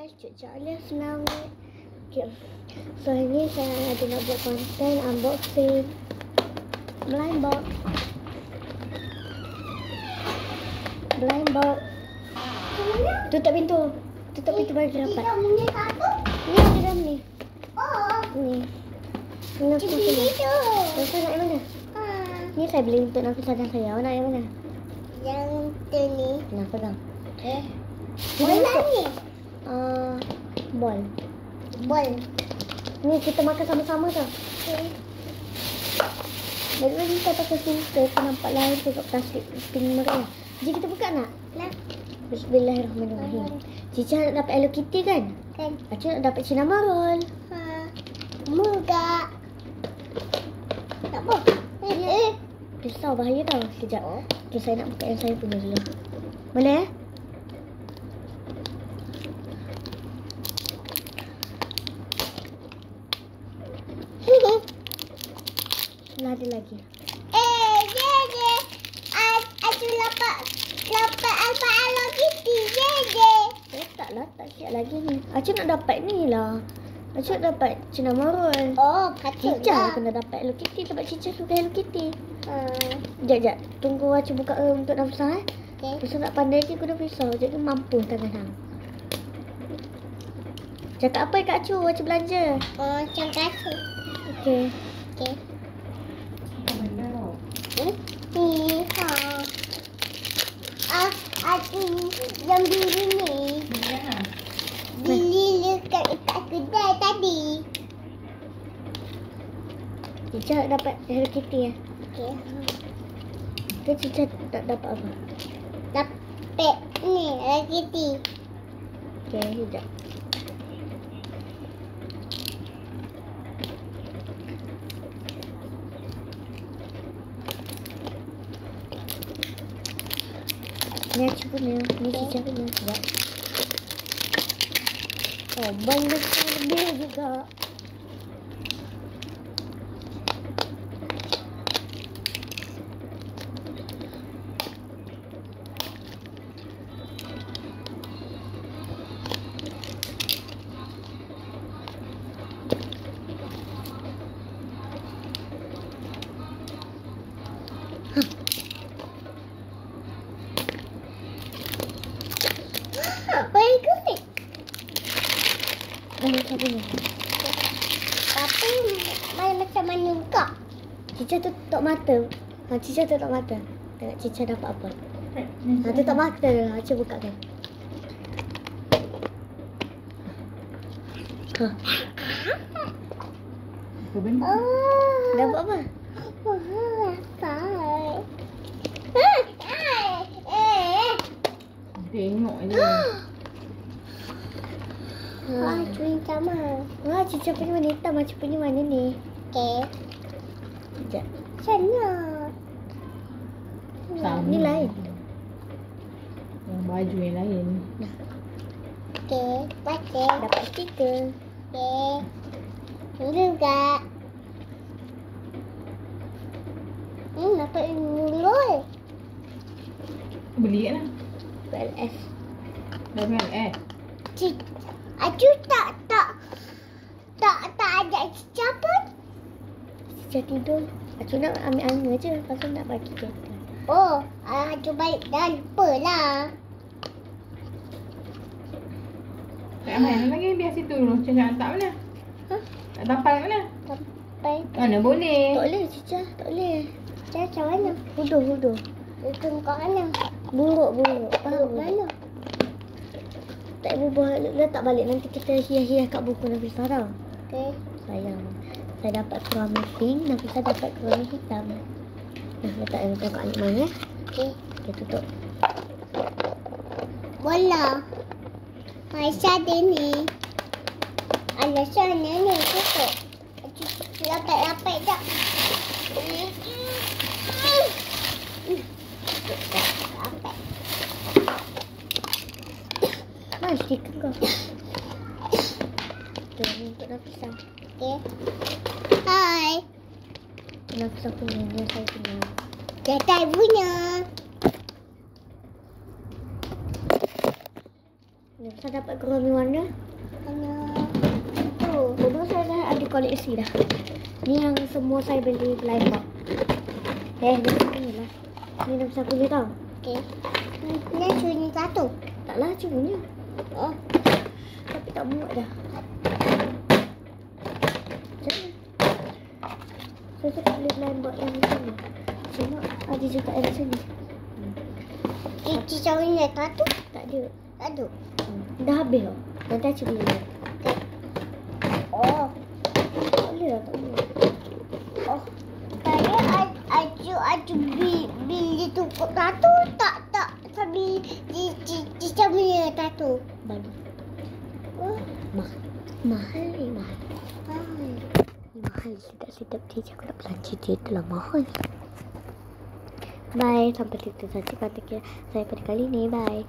guys, Cik Alif senang ni. Okay. So hari ni saya ada nak buat konten unboxing blind box. Tutup pintu. Tutup pintu baru dia dapat. Ni ada dalam ni. Ni. Nak sini. Rasa nak yang mana? Ni saya beli untuk Nafisah dan saya. Awak nak yang mana? Yang tu ni. Nah, pegang. Bola ni. Bol. Bol. Ni kita makan sama-sama tau. Dari kita pakai filter, kita nampak lain tu kat plastik pink merah. Jadi kita buka nak? Nak. Bismillahirrahmanirrahim. Cica nak dapat Hello Kitty kan? Kan. Acik nak dapat Cinnamoroll. Muka. Tak apa. Risau bahaya tau. Sekejap. Okay, saya nak buka yang saya punya dulu. Boleh? Lah ada lagi. Dede. Aku dapat apa Hello Kitty, Dede. Tak siap lagi ni. Acik nak dapat ni lah. Acik nak dapat Cinnamoroll. Oh, patut Cica lah. kena dapat Hello Kitty sebab Cica suka Hello Kitty. Sekejap. Tunggu Acik buka untuk Nafisah Okay. Nafisah nak pandai je guna pisau. Jadi mampu tangan hang. Cakap apa Kak Cu? Acik belanja. Terima kasih. Okey. Okay. Ni, aku yang beli ni. Beli dekat kedai tadi. Cica dapat Hello Kitty ya. Okay. Ke Cica tak dapat apa? Dapat ni Hello Kitty. Okey, sekejap. Ni Acik punya. Ni Cica punya. Sekejap. Oh, banyak lebih juga. Very good. Ni Cica punya. Tapi macam mana buka? Cica tutup mata. Cica tutup mata. Tengok Cica dapat apa. Tutup mata. Acik buka kan. Dapat apa? Tengok je. Curi sama. Cica punya warna hitam. Acik punya mana ni? Okay. Sekejap. Sana. Sama. Ni lain. Yang baju yang lain. Okay. Baca. Dapat stiker. Okay. Ini juga. Dapat mulur. Beli kan lah. PLS. Dah kan Aku tak ajak Cica pun. Cica tidur. Acik nak ambil angin je. Lepas tu nak bagi kereta. Oh, aku balik dah lupa lah. Tak main lagi. Biar situ dulu. Macam nak letak mana? Nak tampal kat mana? Sampai. Mana boleh. Tak boleh Cica. Tak boleh. Cica macam mana? Hudur. Itu kau mana? Buruk. Tahu mana? Tak bubuh. Letak balik. Nanti kita hias-hias kat buku Nafisah tau. Okay. Sayang. Saya dapat keruami pink. Nafisah dapat keruami hitam. Nah, letak yang kat Alimah ya. Okay. Okay, tutup. Bola. Aisyah dia ni. Aisyah ni tutup. Lapat tak? Lapat. Mana stiker kau? Tu ni untuk Nafisah. Okay. Hai. Nafisah punya. Ni saya punya. Gatal punya. Saya dapat gurami warna. Dulu saya dah ada koleksi dah. Ni yang semua saya beli blind box. Ni lah. Ni dah besar kulit tau. Okey. Ni cuni satu. Taklah cumanya. Oh. Tapi tak muat dah. Jangan. Saya cakap beli blind box yang sini. Cuma ada juga yang sini. Cicau ni satu? Tak ada. Tak ada. Dah habis tau. Nanti Acik beli. Oh. Tak boleh lah, tak boleh. Oh. Saya aju beli tu satu tak sambil cicau punya satu. Bagi. Oh. Mahal ni, mahal. Mahal. Sedap-sedap dia je. Aku nak belanja dia tu lah mahal. Bye. Sampai situ saja kata saya pada kali ni. Bye.